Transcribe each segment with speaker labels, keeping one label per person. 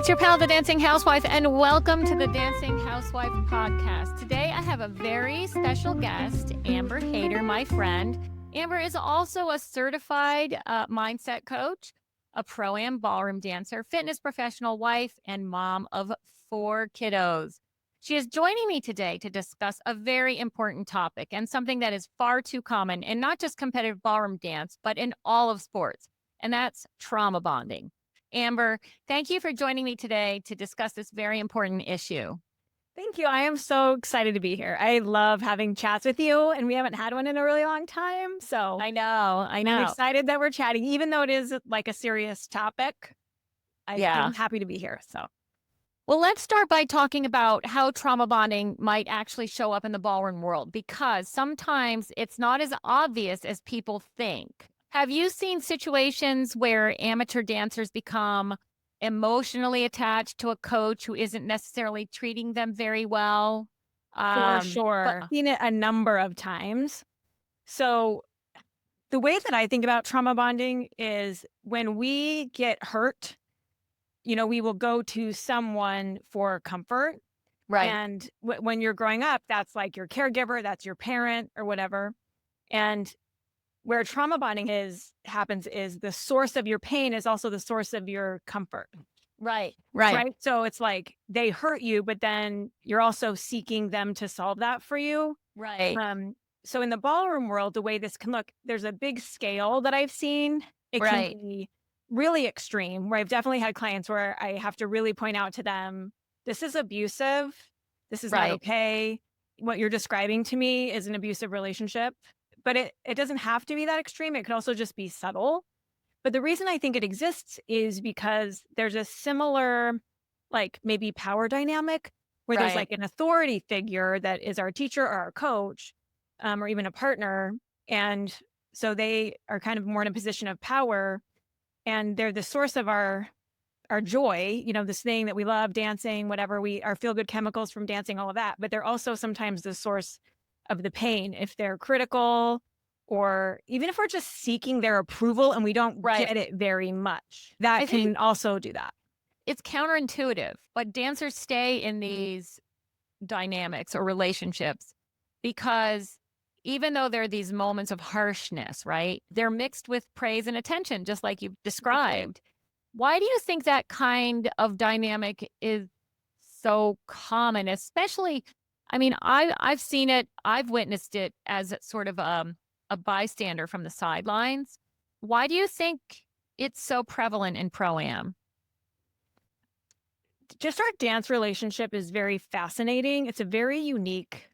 Speaker 1: it's your pal, the Dancing Housewife, and welcome to the Dancing Housewife podcast. Today, I have a very special guest, Amber Haider, my friend. Amber is also a certified mindset coach, a ProAm ballroom dancer, fitness professional, wife, and mom of 4 kiddos. She is joining me today to discuss a very important topic and something that is far too common in not just competitive ballroom dance, but in all of sports, and that's trauma bonding. Amber, thank you for joining me today to discuss this very important issue.
Speaker 2: Thank you. I am so excited to be here. I love having chats with you, and we haven't had one in a really long time. So
Speaker 1: I know.
Speaker 2: I'm excited that we're chatting, even though it is like a serious topic. I'm happy to be here. So,
Speaker 1: well, let's start by talking about how trauma bonding might actually show up in the ballroom world, because sometimes it's not as obvious as people think. Have you seen situations where amateur dancers become emotionally attached to a coach who isn't necessarily treating them very well?
Speaker 2: for sure. I've seen it a number of times. So the way that I think about trauma bonding is when we get hurt, we will go to someone for comfort.
Speaker 1: Right.
Speaker 2: And when you're growing up, that's like your caregiver, that's your parent or whatever. And where trauma bonding happens is the source of your pain is also the source of your comfort.
Speaker 1: Right.
Speaker 2: So it's like they hurt you, but then you're also seeking them to solve that for you.
Speaker 1: Right.
Speaker 2: So in the ballroom world, the way this can look, there's a big scale that I've seen. It can be really extreme, where I've definitely had clients where I have to really point out to them, this is abusive. This is not okay. What you're describing to me is an abusive relationship. But it doesn't have to be that extreme. It could also just be subtle. But the reason I think it exists is because there's a similar, like maybe power dynamic where there's like an authority figure that is our teacher or our coach, or even a partner. And so they are kind of more in a position of power, and they're the source of our joy, this thing that we love, dancing, whatever, our feel-good chemicals from dancing, all of that. But they're also sometimes the source of the pain if they're critical, or even if we're just seeking their approval and we don't get it very much. That can also do that.
Speaker 1: It's counterintuitive, but dancers stay in these dynamics or relationships because even though there are these moments of harshness, right, they're mixed with praise and attention, just like you described. Why do you think that kind of dynamic is so common, especially, I mean, I've seen it, I've witnessed it as sort of a bystander from the sidelines. Why do you think it's so prevalent in ProAm?
Speaker 2: Just our dance relationship is very fascinating. It's a very unique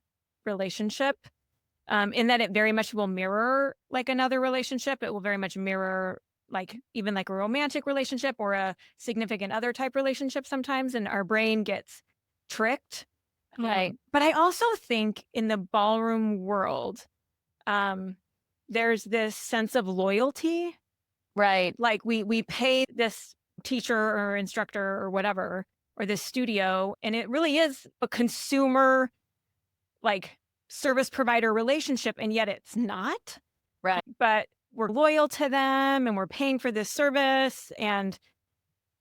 Speaker 2: relationship, in that it very much will mirror like another relationship. It will very much mirror like even like a romantic relationship or a significant other type relationship sometimes, and our brain gets tricked.
Speaker 1: Right.
Speaker 2: But I also think in the ballroom world, there's this sense of loyalty.
Speaker 1: Right.
Speaker 2: Like we pay this teacher or instructor or whatever, or this studio, and it really is a consumer, like service provider relationship, and yet it's not.
Speaker 1: Right.
Speaker 2: But we're loyal to them and we're paying for this service, and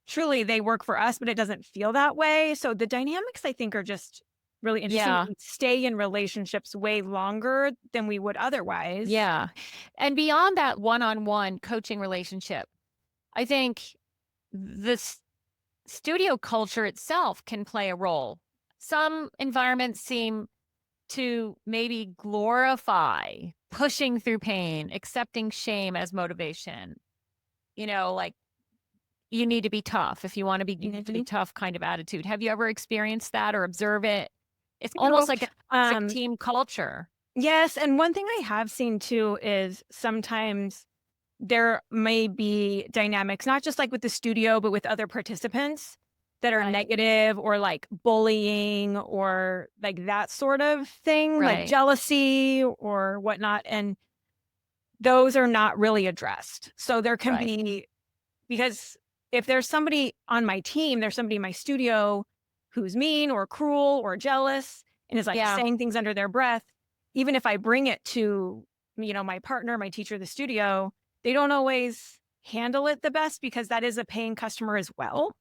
Speaker 2: truly they work for us, but it doesn't feel that way. So the dynamics, I think, are just really interesting.
Speaker 1: Yeah.
Speaker 2: We stay in relationships way longer than we would otherwise.
Speaker 1: Yeah. And beyond that one-on-one coaching relationship, I think this studio culture itself can play a role. Some environments seem to maybe glorify pushing through pain, accepting shame as motivation. Like you need to be tough if you want to be, you need to be tough kind of attitude. Have you ever experienced that or observe it? It's almost like a team culture.
Speaker 2: Yes. And one thing I have seen too is sometimes there may be dynamics, not just like with the studio, but with other participants that are negative or like bullying or like that sort of thing, like jealousy or whatnot. And those are not really addressed. So there can be, because if there's somebody on my team, there's somebody in my studio who's mean or cruel or jealous and is like saying things under their breath, even if I bring it to, my partner, my teacher, the studio, they don't always handle it the best because that is a paying customer as well.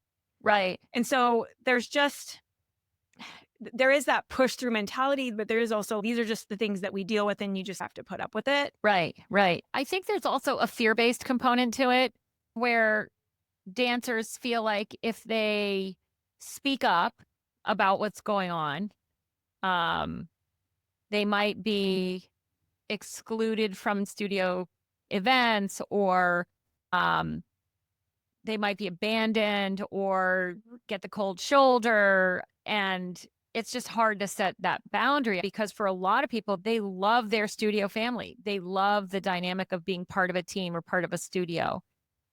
Speaker 1: Right.
Speaker 2: And so there is that push through mentality, but there is also, these are just the things that we deal with and you just have to put up with it.
Speaker 1: Right. Right. I think there's also a fear-based component to it where dancers feel like if they speak up about what's going on, um, they might be excluded from studio events or um, they might be abandoned or get the cold shoulder. And it's just hard to set that boundary because for a lot of people, they love their studio family. They love the dynamic of being part of a team or part of a studio.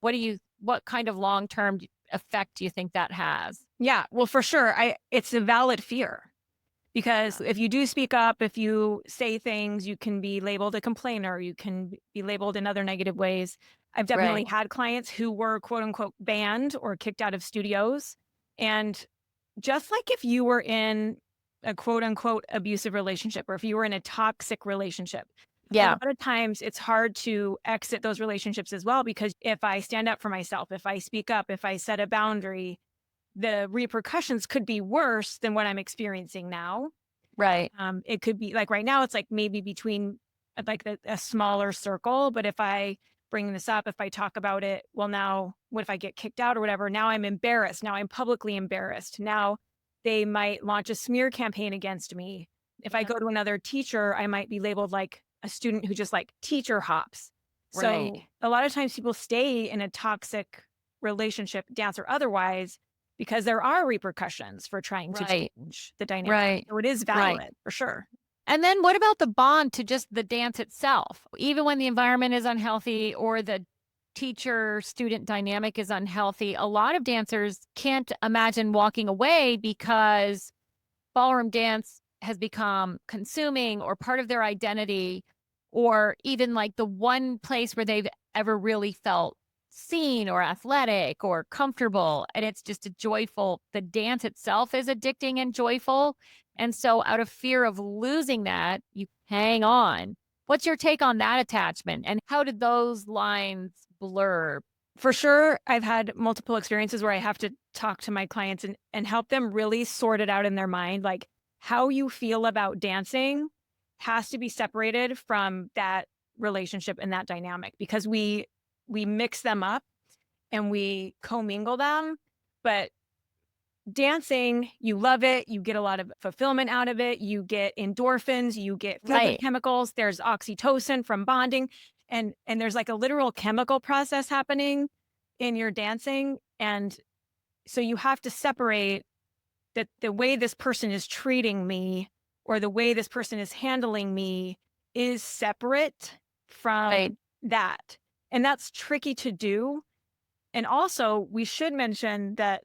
Speaker 1: What kind of long-term effect do you think that has?
Speaker 2: Yeah, well, for sure. It's a valid fear because
Speaker 1: Yeah.
Speaker 2: if you do speak up, if you say things, you can be labeled a complainer, you can be labeled in other negative ways. I've definitely
Speaker 1: Right.
Speaker 2: had clients who were quote unquote banned or kicked out of studios. And just like if you were in a quote unquote abusive relationship or if you were in a toxic relationship, a
Speaker 1: Yeah.
Speaker 2: lot of times it's hard to exit those relationships as well because if I stand up for myself, if I speak up, if I set a boundary, the repercussions could be worse than what I'm experiencing now.
Speaker 1: Right.
Speaker 2: It could be like right now, it's like maybe between like a smaller circle. But if I bring this up, if I talk about it, well, now what if I get kicked out or whatever? Now I'm embarrassed. Now I'm publicly embarrassed. Now they might launch a smear campaign against me. If I
Speaker 1: Yeah.
Speaker 2: go to another teacher, I might be labeled like a student who just like teacher hops.
Speaker 1: Right.
Speaker 2: So a lot of times people stay in a toxic relationship, dance or otherwise, because there are repercussions for trying to
Speaker 1: Right.
Speaker 2: change the dynamic.
Speaker 1: Right.
Speaker 2: So it is
Speaker 1: Right.
Speaker 2: valid for sure.
Speaker 1: And then what about the bond to just the dance itself? Even when the environment is unhealthy or the teacher student dynamic is unhealthy, a lot of dancers can't imagine walking away because ballroom dance has become consuming or part of their identity, or even like the one place where they've ever really felt seen or athletic or comfortable. And it's just a joyful, the dance itself is addicting and joyful. And so, out of fear of losing that, you hang on. What's your take on that attachment? And how did those lines blur?
Speaker 2: For sure, I've had multiple experiences where I have to talk to my clients and help them really sort it out in their mind. Like how you feel about dancing has to be separated from that relationship and that dynamic because we mix them up and we commingle them. But dancing, you love it, you get a lot of fulfillment out of it, you get endorphins, you get feel-good
Speaker 1: Right.
Speaker 2: chemicals, there's oxytocin from bonding, and there's like a literal chemical process happening in your dancing, and so you have to separate that the way this person is treating me or the way this person is handling me is separate from
Speaker 1: Right.
Speaker 2: that, and that's tricky to do, and also, we should mention that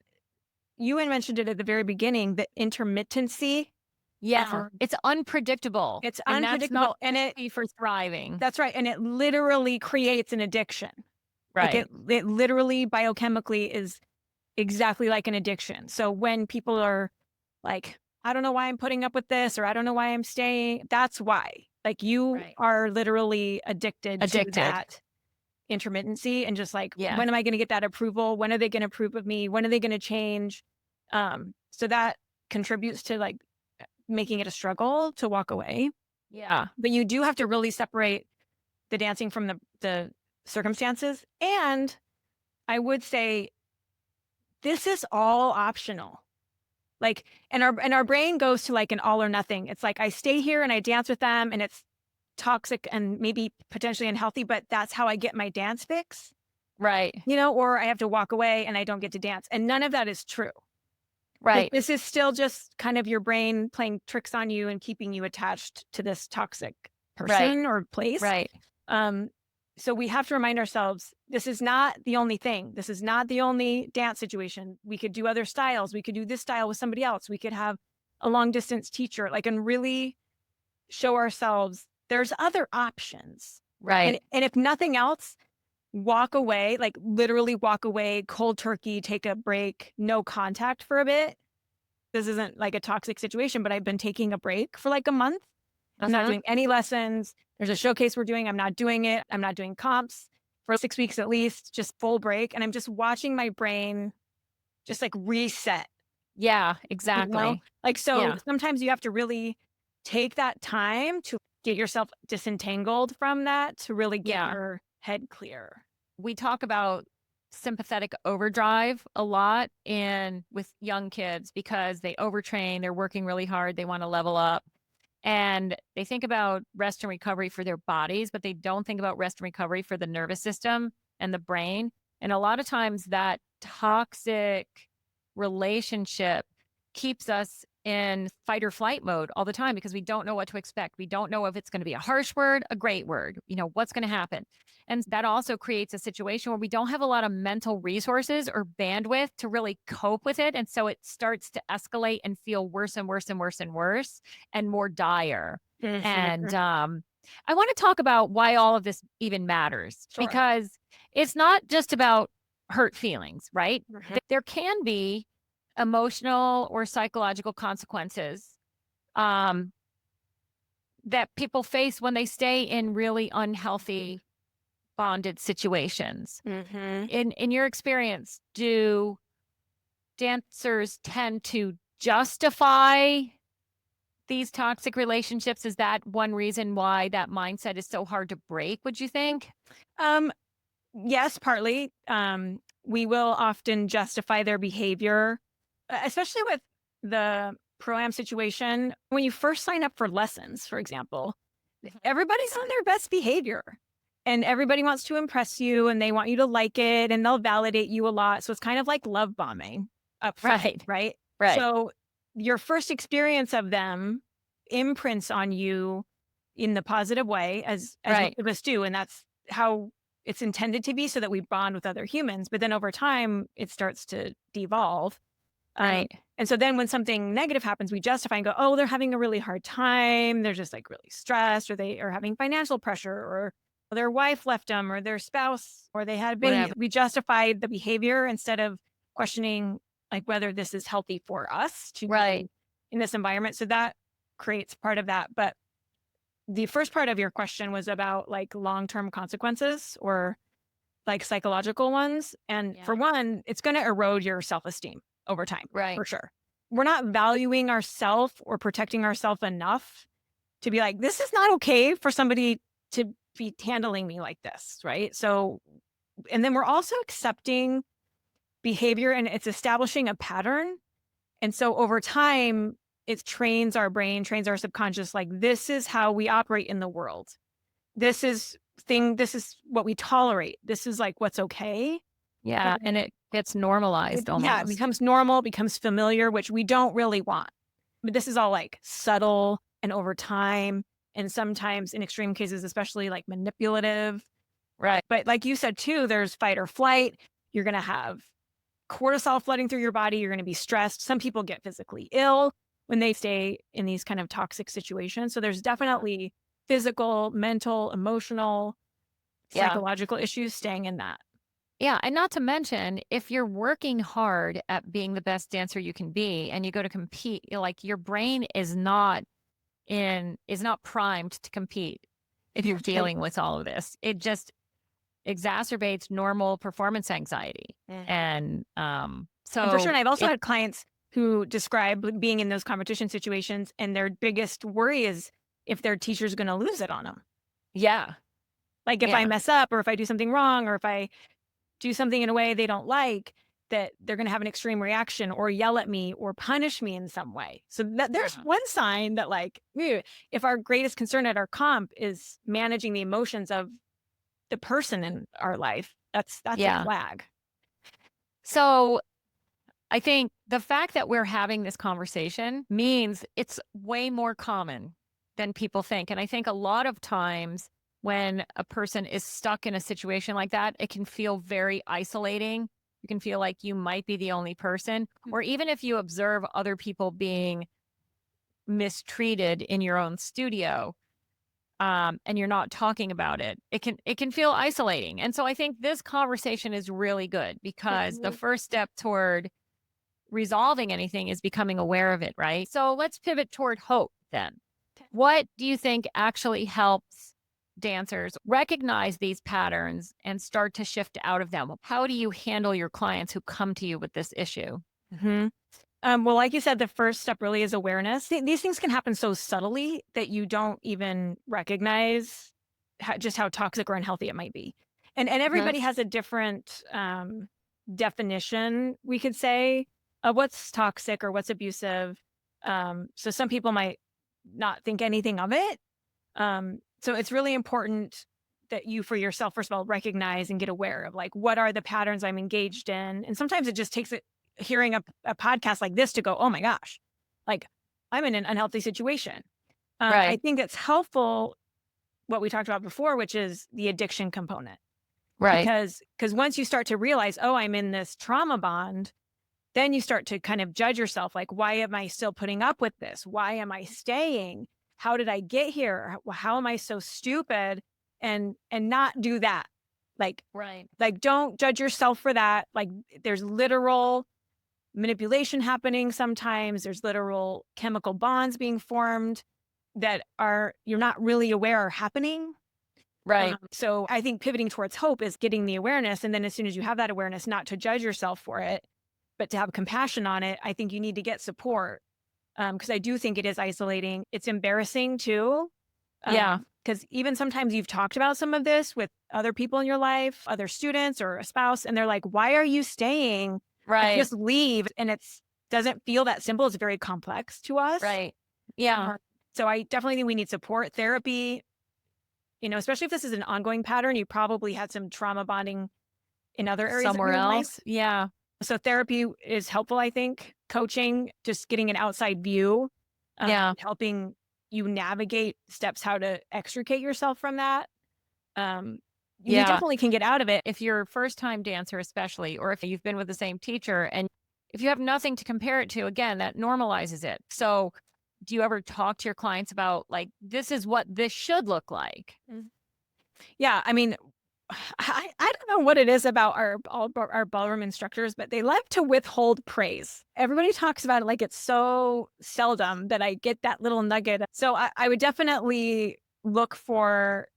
Speaker 2: you had mentioned it at the very beginning, the intermittency.
Speaker 1: Yeah.
Speaker 2: Um,
Speaker 1: It's unpredictable.
Speaker 2: it's
Speaker 1: And that's not
Speaker 2: unpredictable, and
Speaker 1: healthy for thriving.
Speaker 2: that's right, and it literally creates an addiction. Like,
Speaker 1: Right.
Speaker 2: it literally biochemically is exactly like an addiction. So when people are like, "I don't know why I'm putting up with this," or "I don't know why I'm staying," that's why. Like, you
Speaker 1: Right.
Speaker 2: are literally addicted to
Speaker 1: Addicted.
Speaker 2: that intermittency and just like,
Speaker 1: Yeah.
Speaker 2: "When am I gonna get that approval? When are they gonna approve of me? When are they gonna change?" So that contributes to, like, making it a struggle to walk away.
Speaker 1: Yeah.
Speaker 2: But you do have to really separate the dancing from the circumstances, and I would say this is all optional. Like, and our brain goes to, like, an all or nothing. It's like, I stay here and I dance with them, and it's toxic and maybe potentially unhealthy, but that's how I get my dance fix,
Speaker 1: Right.
Speaker 2: or I have to walk away and I don't get to dance, and none of that is true. Like,
Speaker 1: Right.
Speaker 2: this is still just kind of your brain playing tricks on you and keeping you attached to this toxic
Speaker 1: Right.
Speaker 2: person or place.
Speaker 1: Right.
Speaker 2: Um, so we have to remind ourselves, this is not the only thing. This is not the only dance situation. We could do other styles. We could do this style with somebody else. We could have a long distance teacher, like, and really show ourselves there's other options.
Speaker 1: Right.
Speaker 2: And if nothing else, walk away, like literally walk away, cold turkey, take a break, no contact for a bit. This isn't like a toxic situation, but I've been taking a break for like a month. I'm not
Speaker 1: Uh-huh.
Speaker 2: doing any lessons. There's a showcase we're doing. I'm not doing it. I'm not doing comps for 6 weeks at least, just full break. And I'm just watching my brain just like reset,
Speaker 1: Yeah,
Speaker 2: you know?
Speaker 1: exactly.
Speaker 2: Like, so
Speaker 1: Yeah.
Speaker 2: sometimes you have to really take that time to get yourself disentangled from that to really get
Speaker 1: Yeah.
Speaker 2: your head clear.
Speaker 1: We talk about sympathetic overdrive a lot in with young kids because they overtrain, they're working really hard, they want to level up. And they think about rest and recovery for their bodies, but they don't think about rest and recovery for the nervous system and the brain. And a lot of times that toxic relationship keeps us in fight or flight mode all the time because we don't know what to expect. We don't know if it's going to be a harsh word, a great word, what's going to happen. And that also creates a situation where we don't have a lot of mental resources or bandwidth to really cope with it. And so it starts to escalate and feel worse and worse and worse and worse and more dire. And
Speaker 2: Mhm.
Speaker 1: I want to talk about why all of this even matters
Speaker 2: Sure.
Speaker 1: because it's not just about hurt feelings, right?
Speaker 2: Mhm.
Speaker 1: There can be emotional or psychological consequences um, that people face when they stay in really unhealthy bonded situations.
Speaker 2: Mhm.
Speaker 1: In your experience, do dancers tend to justify these toxic relationships? Is that one reason why that mindset is so hard to break, would you think?
Speaker 2: Um, yes, partly. We will often justify their behavior, especially with the pro-am situation. When you first sign up for lessons, for example, everybody's on their best behavior and everybody wants to impress you and they want you to like it and they'll validate you a lot. So it's kind of like love bombing up front,
Speaker 1: Right.
Speaker 2: right?
Speaker 1: Right.
Speaker 2: So your first experience of them imprints on you in the positive way as most
Speaker 1: Right.
Speaker 2: of us do. And that's how it's intended to be so that we bond with other humans. But then over time, it starts to devolve. Um,
Speaker 1: Right.
Speaker 2: and so then when something negative happens, we justify and go, oh, they're having a really hard time. They're just like really stressed, or they are having financial pressure, or their wife left them, or their spouse, or they had a baby.
Speaker 1: Whatever.
Speaker 2: We justify the behavior instead of questioning like whether this is healthy for us to
Speaker 1: Right.
Speaker 2: be in this environment. So that creates part of that. But the first part of your question was about like long-term consequences or like psychological ones. And
Speaker 1: Yeah.
Speaker 2: for one, it's going to erode your self-esteem over time,
Speaker 1: Right.
Speaker 2: for sure. We're not valuing ourselves or protecting ourselves enough to be like, this is not okay for somebody to be handling me like this, right? So, and then we're also accepting behavior and it's establishing a pattern. And so over time, it trains our brain, trains our subconscious, like this is how we operate in the world. This is what we tolerate. This is like what's okay.
Speaker 1: Yeah. And
Speaker 2: And
Speaker 1: it gets normalized
Speaker 2: yeah, it
Speaker 1: almost.
Speaker 2: becomes normal, becomes familiar, which we don't really want. But this is all like subtle and over time, and sometimes in extreme cases, especially like manipulative.
Speaker 1: Right.
Speaker 2: But like you said too, there's fight or flight. You're going to have cortisol flooding through your body. You're going to be stressed. Some people get physically ill when they stay in these kind of toxic situations. So there's definitely physical, mental, emotional,
Speaker 1: Yeah.
Speaker 2: psychological issues staying in that.
Speaker 1: Yeah, and not to mention, if you're working hard at being the best dancer you can be and you go to compete, like your brain is not primed to compete if you're
Speaker 2: Right.
Speaker 1: dealing with all of this. It just exacerbates normal performance anxiety.
Speaker 2: Mhm.
Speaker 1: And
Speaker 2: And for sure,
Speaker 1: so
Speaker 2: and I've also
Speaker 1: it
Speaker 2: had clients who describe being in those competition situations, and their biggest worry is if their teacher's going to lose it on them.
Speaker 1: yeah,
Speaker 2: Like if I
Speaker 1: yeah.
Speaker 2: mess up, or if I do something wrong, or if I do something in a way they don't like, that they're going to have an extreme reaction, or yell at me, or punish me in some way. So that there's
Speaker 1: Yeah.
Speaker 2: one sign that like, if our greatest concern at our comp is managing the emotions of the person in our life, that's a
Speaker 1: Yeah.
Speaker 2: flag.
Speaker 1: So I think the fact that we're having this conversation means it's way more common than people think. And I think a lot of times when a person is stuck in a situation like that, it can feel very isolating. You can feel like you might be the only person, or even if you observe other people being mistreated in your own studio, and you're not talking about it, it can feel isolating. And so I think this conversation is really good because the
Speaker 2: Mhm.
Speaker 1: first step toward resolving anything is becoming aware of it, right? So let's pivot toward hope then. What do you think actually helps dancers recognize these patterns and start to shift out of them? How do you handle your clients who come to you with this issue?
Speaker 2: Mhm. Well, like you said, the first step really is awareness. These things can happen so subtly that you don't even recognize just how toxic or unhealthy it might be. And
Speaker 1: Mhm.
Speaker 2: everybody has a different definition, we could say, of what's toxic or what's abusive. So some people might not think anything of it. So it's really important that you, for yourself, first of all, recognize and get aware of like, what are the patterns I'm engaged in? And sometimes it just takes hearing a podcast like this to go, oh my gosh, like I'm in an unhealthy situation. I
Speaker 1: Right.
Speaker 2: think it's helpful what we talked about before, which is the addiction component,
Speaker 1: Right.
Speaker 2: because once you start to realize, oh, I'm in this trauma bond, then you start to kind of judge yourself, like, why am I still putting up with this? Why am I staying? How did I get here? How am I so stupid? And not do that. Like,
Speaker 1: Right.
Speaker 2: don't judge yourself for that. Like, there's literal manipulation happening sometimes. There's literal chemical bonds being formed that are you're not really aware are happening.
Speaker 1: Right.
Speaker 2: So I think pivoting towards hope is getting the awareness. And then as soon as you have that awareness, not to judge yourself for it, but to have compassion on it, I think you need to get support. Because I do think it is isolating. It's embarrassing too.
Speaker 1: Yeah.
Speaker 2: Because even sometimes you've talked about some of this with other people in your life, other students or a spouse, and they're like, why are you staying? Like,
Speaker 1: Right.
Speaker 2: just leave. And it's doesn't feel that simple. It's very complex to us.
Speaker 1: Right. Yeah.
Speaker 2: Uh, so I definitely think we need support, therapy, especially if this is an ongoing pattern. You probably had some trauma bonding in other areas of
Speaker 1: Somewhere
Speaker 2: your life.
Speaker 1: else. Yeah.
Speaker 2: So therapy is helpful, I think. Coaching, just getting an outside view,
Speaker 1: Yeah.
Speaker 2: helping you navigate steps how to extricate yourself from that. You
Speaker 1: Yeah.
Speaker 2: definitely can get out of it.
Speaker 1: If you're a first time dancer, especially, or if you've been with the same teacher and if you have nothing to compare it to, again, that normalizes it. So, do you ever talk to your clients about like, this is what this should look like?
Speaker 2: Yeah, I mean, I don't know what it is about our ballroom instructors, but they love to withhold praise. Everybody talks about it like it's so seldom that I get that little nugget. So I would definitely look for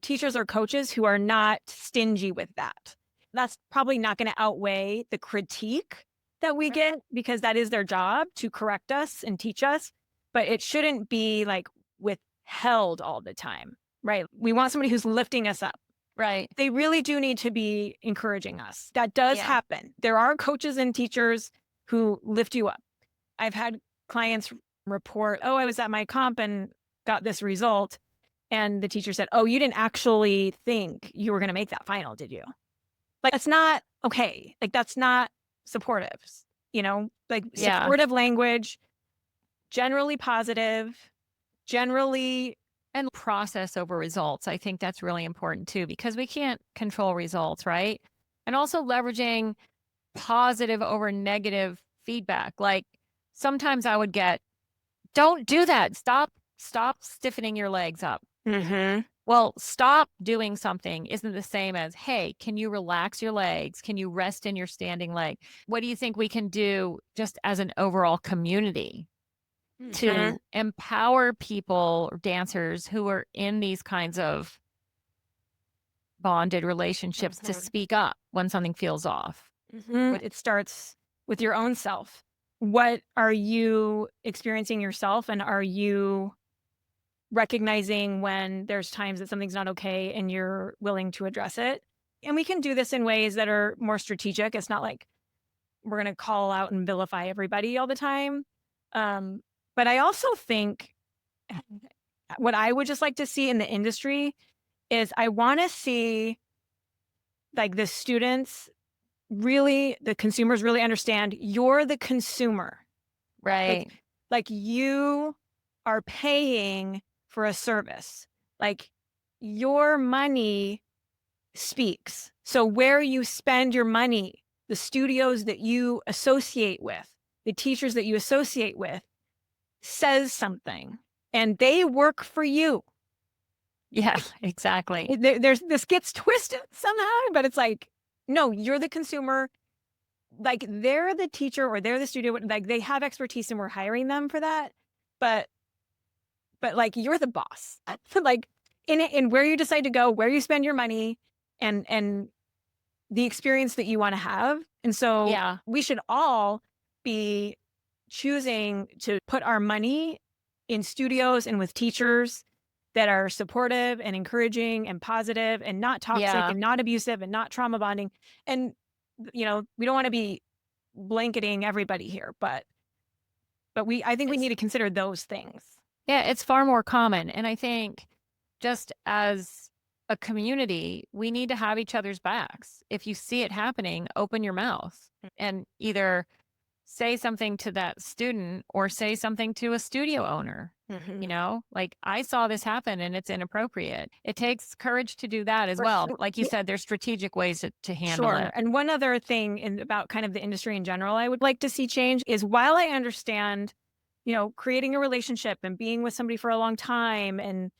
Speaker 2: teachers or coaches who are not stingy with that. That's probably not going to outweigh the critique that we get because that is their job to correct us and teach us. But it shouldn't be like withheld all the time, right? We want somebody who's lifting us up.
Speaker 1: Right.
Speaker 2: They really do need to be encouraging us. That does
Speaker 1: Yeah.
Speaker 2: happen. There are coaches and teachers who lift you up. I've had clients report, oh, I was at my comp and got this result. And the teacher said, oh, you didn't actually think you were going to make that final, did you? Like, that's not okay. Like, that's not supportive, like
Speaker 1: Yeah.
Speaker 2: supportive language, generally positive, generally.
Speaker 1: And process over results. I think that's really important too, because we can't control results, right? And also leveraging positive over negative feedback. Like sometimes I would get, don't do that. Stop stiffening your legs up.
Speaker 2: Mm-hmm.
Speaker 1: Well, stop doing something isn't the same as, hey, can you relax your legs? Can you rest in your standing leg? What do you think we can do just as an overall community to empower people or dancers who are in these kinds of bonded relationships to speak up when something feels off?
Speaker 2: It starts with your own self. What are you experiencing yourself? And are you recognizing when there's times that something's not okay and you're willing to address it? And we can do this in ways that are more strategic. It's not like we're going to call out and vilify everybody all the time. But I also think what I would just like to see in the industry is I want to see like the students really, the consumers really understand you're the consumer.
Speaker 1: Right.
Speaker 2: Like you are paying for a service. Like your money speaks. So where you spend your money, the studios that you associate with, the teachers that you associate with says something and they work for you.
Speaker 1: Yeah, exactly.
Speaker 2: This gets twisted somehow, but it's like, no, you're the consumer. Like they're the teacher or they're the studio. Like they have expertise and we're hiring them for that. But like you're the boss. Like in where you decide to go, where you spend your money, and the experience that you want to have. And so
Speaker 1: Yeah.
Speaker 2: we should all be choosing to put our money in studios and with teachers that are supportive and encouraging and positive and not toxic
Speaker 1: Yeah.
Speaker 2: and not abusive and not trauma bonding. And, we don't want to be blanketing everybody here, but I think we
Speaker 1: It's
Speaker 2: need to consider those things.
Speaker 1: Yeah, it's far more common. And I think just as a community, we need to have each other's backs. If you see it happening, open your mouth and either say something to that student or say something to a studio owner. Like I saw this happen and it's inappropriate. It takes courage to do that as
Speaker 2: For
Speaker 1: well.
Speaker 2: sure.
Speaker 1: Like you said, there's strategic ways to handle
Speaker 2: Sure.
Speaker 1: it.
Speaker 2: And one other thing about kind of the industry in general, I would like to see change is while I understand, creating a relationship and being with somebody for a long time and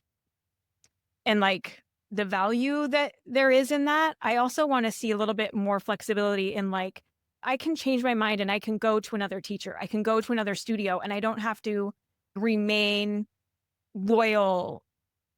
Speaker 2: like the value that there is in that, I also want to see a little bit more flexibility in like, I can change my mind and I can go to another teacher. I can go to another studio and I don't have to remain loyal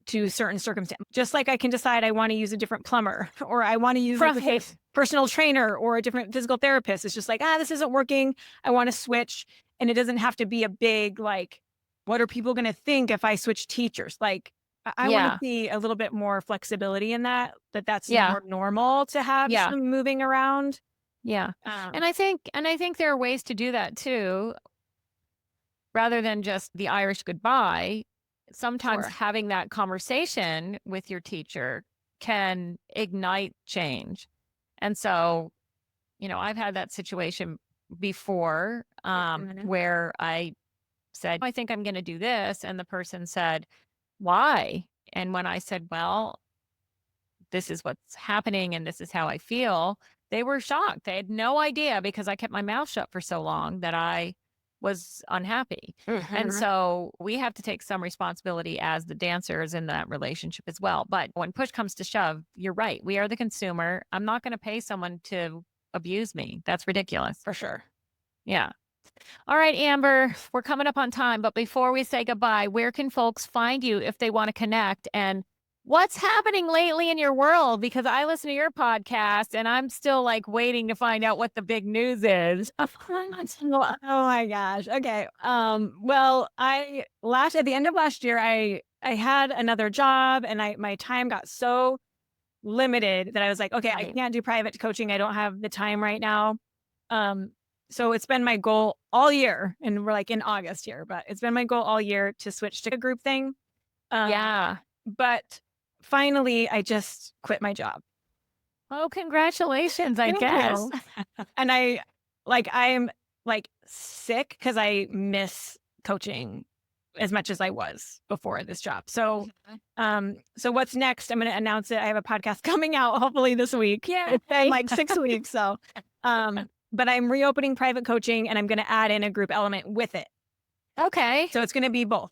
Speaker 2: to certain circumstances. Just like I can decide I want to use a different plumber or I want to use a
Speaker 1: Right.
Speaker 2: personal trainer or a different physical therapist. It's just like, this isn't working. I want to switch. And it doesn't have to be a big, like, what are people going to think if I switch teachers? Like, I want to
Speaker 1: Yeah.
Speaker 2: see a little bit more flexibility in that's
Speaker 1: Yeah.
Speaker 2: more normal to have
Speaker 1: Yeah.
Speaker 2: some moving around.
Speaker 1: Yeah.
Speaker 2: Um,
Speaker 1: And I think there are ways to do that too, rather than just the Irish goodbye. Sometimes
Speaker 2: Sure.
Speaker 1: having that conversation with your teacher can ignite change. And so, I've had that situation before where I said, I think I'm going to do this. And the person said, why? And when I said, well, this is what's happening and this is how I feel, they were shocked. They had no idea because I kept my mouth shut for so long that I was unhappy. And so we have to take some responsibility as the dancers in that relationship as well. But when push comes to shove, you're right. We are the consumer. I'm not going to pay someone to abuse me. That's ridiculous.
Speaker 2: For sure.
Speaker 1: Yeah. All right, Amber, we're coming up on time. But before we say goodbye, where can folks find you if they want to connect? And what's happening lately in your world? Because I listen to your podcast and I'm still like waiting to find out what the big news is.
Speaker 2: Oh my gosh. Okay. Well, at the end of last year, I had another job and my time got so limited that I was like, okay, I
Speaker 1: Right.
Speaker 2: can't do private coaching. I don't have the time right now. So it's been my goal all year, and we're like in August here, but it's been my goal all year to switch to a group thing.
Speaker 1: Yeah.
Speaker 2: But finally, I just quit my job.
Speaker 1: Oh, congratulations, I
Speaker 2: Thank
Speaker 1: guess.
Speaker 2: you. And I'm like sick because I miss coaching as much as I was before this job. So, so what's next? I'm going to announce it. I have a podcast coming out hopefully this week.
Speaker 1: Yeah.
Speaker 2: It's been like 6 weeks. So, but I'm reopening private coaching and I'm going to add in a group element with it.
Speaker 1: Okay.
Speaker 2: So it's going to be both.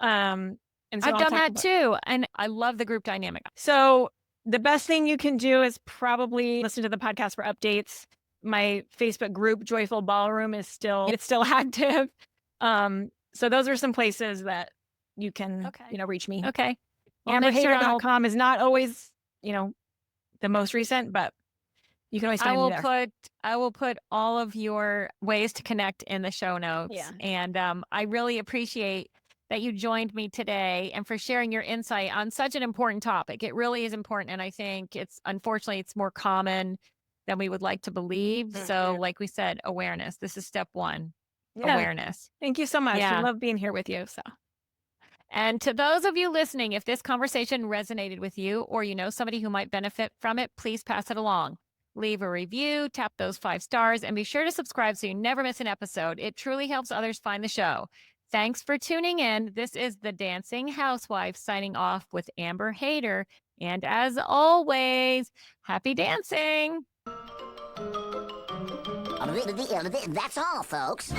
Speaker 2: And so
Speaker 1: I've
Speaker 2: I'll
Speaker 1: done
Speaker 2: talk
Speaker 1: that
Speaker 2: about-
Speaker 1: too. And I love the group dynamic.
Speaker 2: So the best thing you can do is probably listen to the podcast for updates. My Facebook group, Joyful Ballroom, it's still active. So those are some places that you can, reach me.
Speaker 1: Okay. Well, make sure
Speaker 2: AmberHaider.com is not always, the most recent, but you can always find me there.
Speaker 1: I will put all of your ways to connect in the show notes.
Speaker 2: Yeah.
Speaker 1: And I really appreciate that you joined me today and for sharing your insight on such an important topic. It really is important. And I think unfortunately, it's more common than we would like to believe. So like we said, awareness. This is step one, awareness.
Speaker 2: Thank you so much.
Speaker 1: Yeah.
Speaker 2: I love being here with you. So.
Speaker 1: And to those of you listening, if this conversation resonated with you or you know somebody who might benefit from it, please pass it along. Leave a review, tap those 5 stars, and be sure to subscribe so you never miss an episode. It truly helps others find the show. Thanks for tuning in. This is the Dancing Housewife signing off with Amber Haider. And as always, happy dancing.
Speaker 3: That's all, folks.